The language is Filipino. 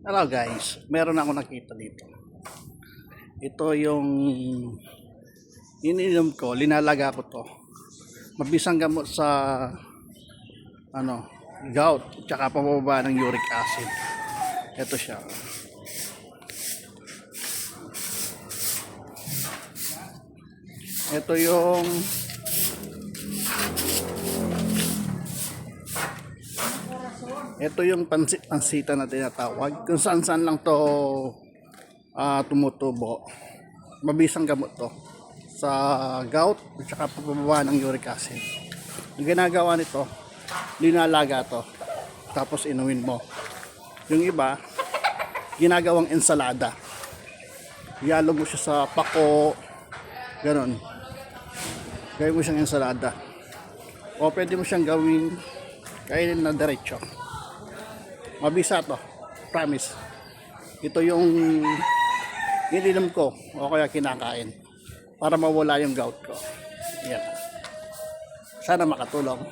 Hello guys, meron ako nakita dito. Ito yung ininom ko, linalaga ko to. Mabisang gamot sa gout, tsaka pababa ng uric acid. Ito siya. Ito yung pansita na tinatawag. Kung saan lang to tumutubo. Mabisang gamot to sa gout at saka pababa ng uric acid. Ang ginagawa nito, linalaga to tapos inumin mo. Yung iba ginagawang ensalada, ihalo mo siya sa pako, ganon, gawin mo siyang ensalada, o pwede mo siyang gawing kainin na diretso. Mabisa to, promise. Ito yung ininom ko o kaya kinakain para mawala yung gout ko. Yan. Sana makatulong.